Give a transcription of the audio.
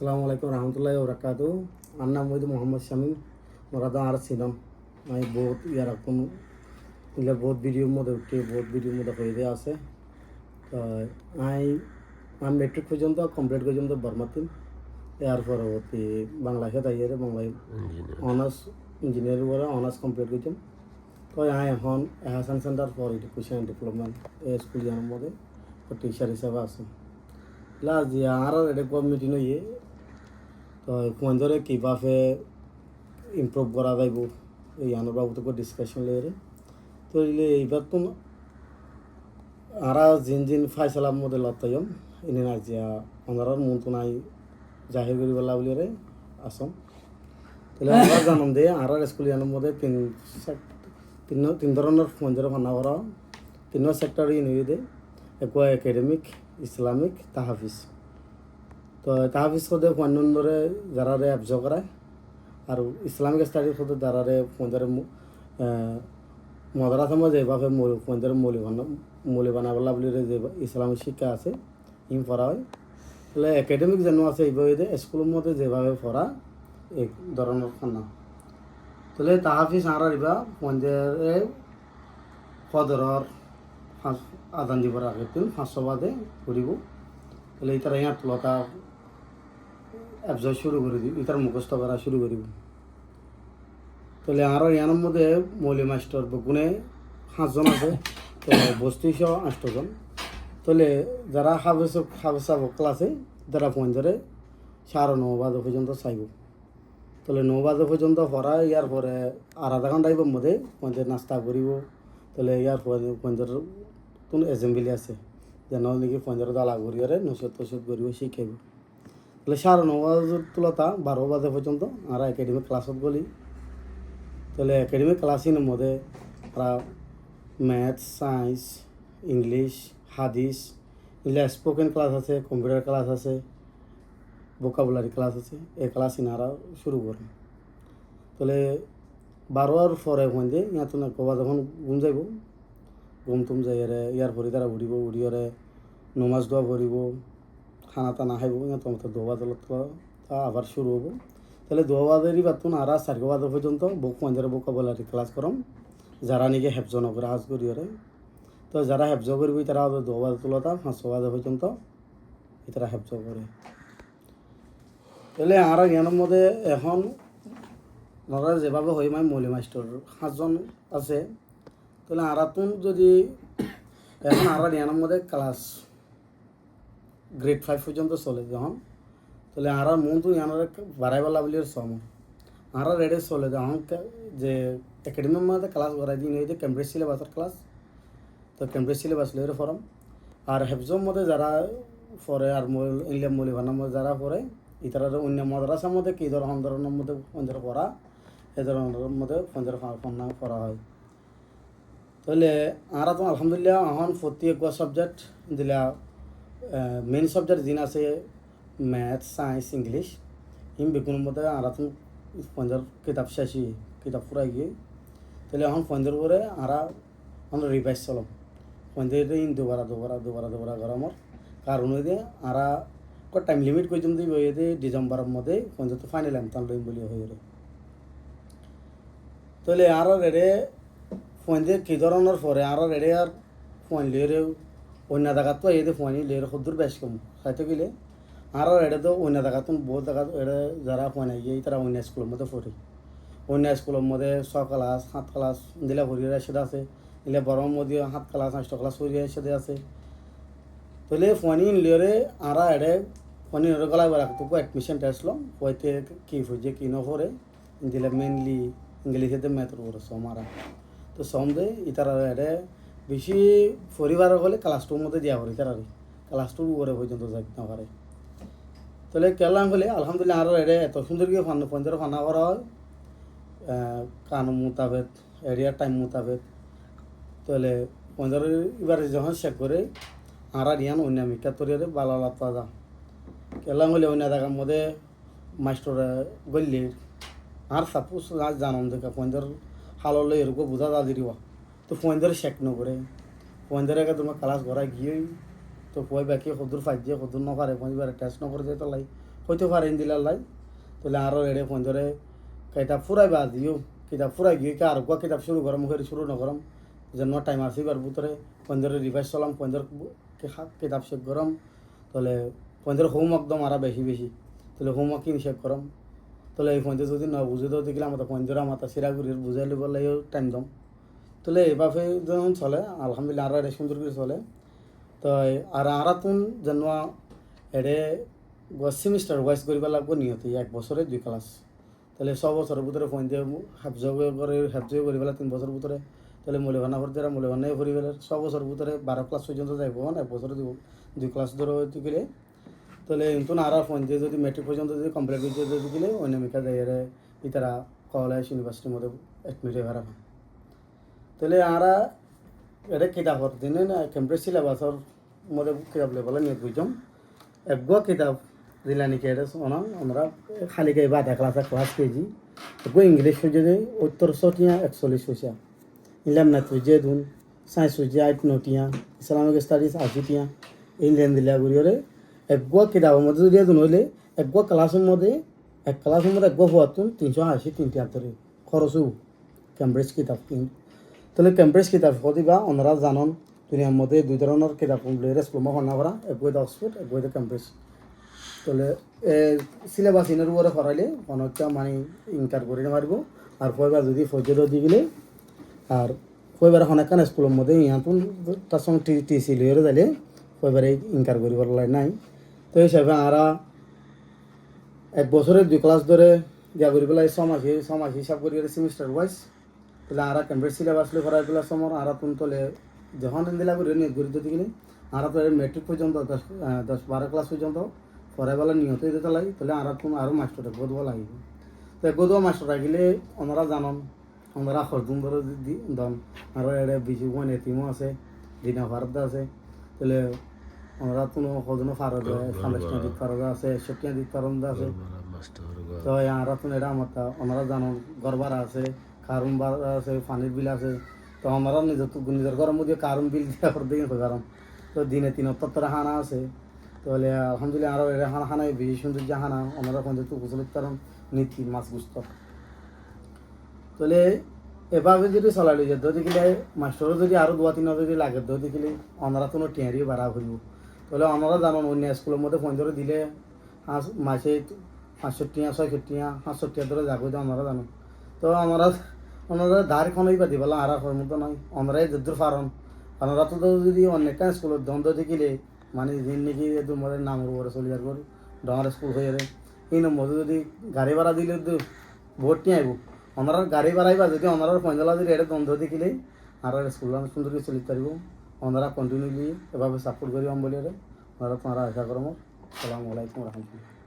আসসালামু আলাইকুম রহমতুল্লাহি ওবরাকাতু। আমার নাম হইল মোহাম্মদ শামীম। মোরাদা আর ছিলাম আমি বহুত ইয়ারকম ইলে বহুত ভিডিওর মধ্যে উঠে বহুত ভিডিওর মধ্যে হয়ে দেওয়া আছে। তো আমি মেট্রিক পর্যন্ত কমপ্লিট পর্যন্ত বর্মাতিম। এর পরবর্তী বাংলাদেশে তাইয়ারে বাংলায় অনার্স ইঞ্জিনিয়ারিং করে অনার্স কমপ্লিট করছিলাম। তো আমি এখন Ehsan centre for education and development এই স্কুল জানার মধ্যে টিচার হিসাবে আছে। লাস্ট যে আর এটা মিটিং হইয়ে তো ফোনধরে কীভাবে ইমপ্রুভ করা যাইব এই আনোর বাবুতে ডিসকাশন লেগে তো এইবার তো আর জিন ফাইসালার মধ্যে লতাইম এনে নাই যে ওনার মন তো নাই জাহির করি বলা বলি রে আসম তাহলে আমরা জানাম দে আর স্কুল জানার মধ্যে তিন ধরনের ফোনধরে ফান্না করা তিন সেক্টর নিয়ে দে এক একাডেমিক ইসলামিক তাহাফিজ। তো তাহাফিজ খোদে ফোন ধরে যারা অ্যাবজ করায় আর ইসলামিক স্টাডিজ খোদে যারা ফোনধরে মাদ্রাসা মধ্যে যেভাবে ফোনধরে মৌলি বানাবলা বলি যে ইসলামিক শিক্ষা আছে ইম পড়া হয়। তাহলে একাডেমিক যেন আছে এইভাবে স্কুলের মধ্যে যেভাবে পড়া এক ধরনের খানা। তাহলে তাহাফিজ আর ইবা ফোনধরে ফদরর আদান দিবার আগে 500 বাদে করিব। তাহলে এই তারা ইয়ার তুলতা অ্যাবজর্ব শুরু করে দিব এটার মুখস্থ করা শুরু করিব। তাহলে আরও ইয়ার মধ্যে মৌলী মাস্টার গুণে 5 জন আছে তো বস্তি সহ 8 জন। তাহলে যারা হাফেসাব ক্লাসে তারা ফোন ধরে 9:30 বাজে পর্যন্ত চাইব। তাহলে 9 বাজে পর্যন্ত পড়া ইয়ার পরে আর আধা ঘন্টা আইব মধ্যে পঞ্চায়েত নাস্তা করিব। তাহলে ইয়ার পরে পঞ্চায়েত কোন এসেম্বলি আছে যেন নাকি পঞ্চায়েত দালা করিয়ারে নসদ তসদ করিব শিখাইব। তাহলে 9:30 বাজে তুলতা 12 বাজে পর্যন্ত আর একাডেমিক ক্লাসত গলি। তাহলে একাডেমিক ক্লাসিনের মধ্যে আমরা ম্যাথস সায়েন্স ইংলিশ হাদিস এগুলো স্পোকেন ক্লাস আছে কম্পিউটার ক্লাস আছে ভোকাবুলারি ক্লাস আছে এই ক্লাস ইনারা শুরু করেন। তাহলে 12 পরে ওখান দিয়ে ইয়াত না কবা যখন ঘুম যাইব ঘুম তুম যাই ইয়ার পরে তারা উঠিব উঠিয়রে নমাজ দোয়া করিব খানা টানা খাইব ইয়াত দোয়া জলত আবার শুরু হব। তাহলে 2 বাজেরই বাতুন আর 4 বাজে পর্যন্ত পঞ্চায়েত ভোকাবুলারি ক্লাস করম যারা নাকি হেফজ নকরে হাজ করিয়রে। তো যারা হেফজ করবি তারা 2 বাজে তুলতা 5 বাজে পর্যন্ত তারা হেফজ করে। তাহলে আর জ্ঞানের মধ্যে এখন ওনারা যেভাবে হয় মানে মৌলী মাস্টার 5 জন আছে। তাহলে আরাতুন যদি এখন আর জ্ঞানের মধ্যে ক্লাস গ্রেড 5 পর্যন্ত চলে যখন তাহলে আর মন তো ইয়ানোর বাড়াইবেলা বলি সম আর রেডে চলে যখন যে একাডেমির মধ্যে ক্লাস করাই দিন হইতে ক্যাম্ব্রিজ সিলেবাসের ক্লাস তো ক্যাম্ব্রিজ সিলেবাস লইরে ফরম আর হেফজর মধ্যে যারা পড়ে আর ইংলিশ মৌলী ভান্নার মধ্যে যারা পড়ে ইতারা অন্য মাদ্রাসার মধ্যে কী ধরনের মধ্যে পঞ্চার পড়া এই ধরনের মধ্যে পঞ্চার পড়া পড়া হয়। তাহলে আর তো আলহামদুলিল্লাহ এখন প্রতি এক সাবজেক্ট দিলা মেইন সাবজেক্ট যিনি আছে ম্যাথ সায়েন্স ইংলিশ হিম বেগুনের মধ্যে আর পঞ্চার কিতাব শেষই কিতাব ফুরাই গিয়ে তাহলে এখন পঞ্চার করে আর আমরা রিভাইজ চলাম পঞ্চায়েত দুবারা গরমর কারণ হয়ে আর টাইম লিমিট করছিলাম দিয়ে বইয়ে ডিসেম্বরের মধ্যে পঞ্চায়েত ফাইনাল এমতান লইম বলি হয়ে তাহলে আর রেডে পঞ্চায়েত কী ধরনের পরে আর রেডে আর ফোন লিয়ে অন্য জায়গাত তো এই ফোন লিয়ে সদ্দুর বেশ কম খাইতে গেলে আর এটা তো অন্য জায়গাত বহুত জায়গা এটা যারা ফোন গিয়ে তারা অন্য স্কুলের মধ্যে পড়ে অন্য স্কুলের মধ্যে 6 ক্লাস 7 ক্লাস দিলে হরিয়ার সেটা আছে দিলে বড় মধ্যে 7 ক্লাস 8 ক্লাস হরিয়ার সেটা আছে। তাহলে ফোন লিয়ে আর এটা ফোন গলায় রাখতো অ্যাডমিশন টেস্ট লো হইতে কী হয়েছে কী নপরে দিলে মেনলি ইংলিশেতে ম্যাথর করে সম আর তো সম দে ইতারা এটা বেশি পরিবার হলে ক্লাস 2 মধ্যে দেওয়া করে তারা ক্লাস 2 করে পর্যন্ত যাইতে না পারে। তাহলে কেলাম বলে আলহামদুলিল্লাহ আরও এটা এত সুন্দর করে পঞ্চায়েত ফান্না করা হয় কানুন মোতাবেক এরিয়ার টাইম মোতাবেক। তাহলে পঞ্চায়েত এবারে যখন চেক করে আর ইয়ান অন্য মিকা তরিয়ারে বালা লাপা যা কেলাম হলে অন্য জায়গার মধ্যে মাস্টার গল্লি আর সাপোজ জানাম দেখা পঞ্চায়েত হাললে এরকম বোঝা যা দিবা তো পঞ্চায়েত চেক নকরে পঞ্চায়েত তোমার ক্লাস করা গিয়ে তো কয় বাকি সদূর ফাইজে সদূর নপারে পঞ্চায়েত টেস্ট নকরে যে তালাই হয়তো পারেন দিলার লাই তাহলে আরও এড়ে ফোন ধরে কিতাব ফুরাইবা দিও কিতাব ফুরাই গিয়ে আর কোয়া কিতাব শুরু করম মুখের শুরু নকরম যেন টাইম আসিবার ভিতরে ফোন ধরে রিভাইজ চলাম ফোন ধরে কিতাব শেষ করম তাহলে ফোন ধরে হোমওয়ার্ক দম আরও বেশি বেশি তাহলে হোমওয়ার্ক কিন শেষ করম তাহলে এই ফোনতে যদি না বুঝে দাও দেখলে আমার ফোন ধরে আমার সিরাগুড়ির বুঝাই লিবার লাগেও টাইম দম তাহলে এভাবে যখন চলে আলহামদুলিল্লাহ আর এটা সুন্দর করে চলে তো আর আরা তুন যেন এড়ে সেমিস্টার ওয়াইজ করিবা লাগবো নিহত 1 বছরে 2 ক্লাস তাহলে 6 বছরের ভিতরে ফোন দিয়ে হাফজ করি পেলা 3 বছর ভিতরে তাহলে মূল্যবান করে যারা মূল্যবানাই করি পেলে 6 বছর ভিতরে 12 ক্লাস পর্যন্ত যাইব 1 বছরে 2 ক্লাস ধরে হইতে গেলে তাহলে কিন্তু আর ফোন দিয়ে যদি মেট্রিক পর্যন্ত যদি কমপ্লিট করতে যদি গেলে অন্যমিকা যাই ইতারা কলেজ ইউনিভার্সিটির মধ্যে অ্যাডমিট হয়ে হারা তাহলে আরা এটা কিতাবর দিনে না ক্যাম্পাস সিলেবাসর মধ্যে কিতাব লেবেলে নিয়ে বুঝলাম একগো কিতাব দিলা নাকি এটা শোনা আমরা খালি গাই বাধা ক্লাস কেজি একগো ইংলিশ হয়ে যায় 78 টিয়া 41 পয়সা ইলাম না তুই দুন সায়েন্স হয়ে যায় 8 টিয়া ইসলামিক স্টাডিজ 80 টিয়া ইন্ডিয়ান দিলা গুড়িরে একগো কিতাবের মধ্যে যদি দুন হইলে একগো ক্লাসের মধ্যে একগো হওয়াতুন 380 373 খরচ ক্যাম্ব্রিজ কিতাব তাহলে ক্যাম্ব্রিজ কিতাব দিবা ওনারা জানন দুনিয়ার মধ্যে 2 ধরনের কিতাব রেসপ্লোমা হনা করা একগোতে অক্সফোর্ড একগোতে ক্যাম্ব্রিজ তাহলে সিলেবাস ইনের উপরে করাইলে অনেকটা মানে ইনকার করে মারব আর কয়বার যদি ফৌজেরও দি গেলে আর কয়বার অনেকখান স্কুলের মধ্যে ইহাতুন তার সঙ্গে টিসি লইরে যাইলে কয়বারে ইনকার করিবার নাই তো এই হিসাবে আরা 1 বছরের 2 ক্লাস ধরে দিয়া করি পেলাই 6 মাস হিসাব করি সেমিস্টার ওয়াইজ তাহলে আরা ক্যাম্ব্রিজ সিলেবাস লই করাই পেলা সময় আরা তুন তলে যখন দিলা করে নিয়ে ঘুরে দিতে গেলে আরা তো মেট্রিক পর্যন্ত 10-12 ক্লাস পর্যন্ত পড়াইবেলা নিহত দিতে লাগে তাহলে আরও মাস্টার গদবা লাগিব তো গদবা মাস্টার রাখিলে ওনারা জানন ওনারা হরদুম ধরে দন আরও এড়ে বিজু বন এতিমও আছে দিনা ভারত আছে তাহলে ওনারা কোনো সদনো ফারদ খালেস্টিয়া দিক ফারদ আছে সটিয়া দিক ফারদ আছে তো আরা তুন এটা আমার ওনারা জানন গরবারা আছে কারণ বার আছে পানির বিল আছে তো ওনারা নিজের ঘরের মধ্যে কারণ বিল দেওয়া করে দিই কারণ তো দিনে 3 হানা আছে তাহলে আলহামদুলিল্লাহ আরও এরা হানায় বেশি সুন্দর যে হানা ওনারা পঞ্চায়েত উপচলিত কারণ নীতি মাছ গুস্ত তাহলে এভাবে যদি চলাইলে যেত দেখিলে মাস্টারও যদি আরও 2-3 যদি লাগে তো দেখিলে ওনারা কোনো টিয়ারিও বাড়া করিব তাহলে ওনারা জানেন অন্য স্কুলের মধ্যে ফোন ধরে দিলে মাসে 65 টিয়া 66 টিয়া 65 টিয়া ধরে যাবো ওনারা জানো তো ওনারা ধার খনই পাতি বলা আর মতো নয় ওনারাই যদ্দুর ফারণ ওনারা তো যদি অনেকটা স্কুলের দ্বন্দ্ব দেখিলে মানে দিন নাকি তোমাদের নামের উপরে চলে যার করি ডর স্কুল হয়ে যাবে এই নম্বর যদি গাড়ি ভাড়া দিলে তো ভোট নিয়ে আইব ওনারা গাড়ি ভাড়াইবা যদি ওনারা পয়লা যদি এটা দ্বন্দ্ব দেখিলেই আর স্কুল সুন্দর করে চলিতে পারব ওনারা কন্টিনিউলি এভাবে সাপোর্ট করিবাম বলে ওনারা তোমারা আশা করম আসসালামু আলাইকুম রহমতুল্লাহ।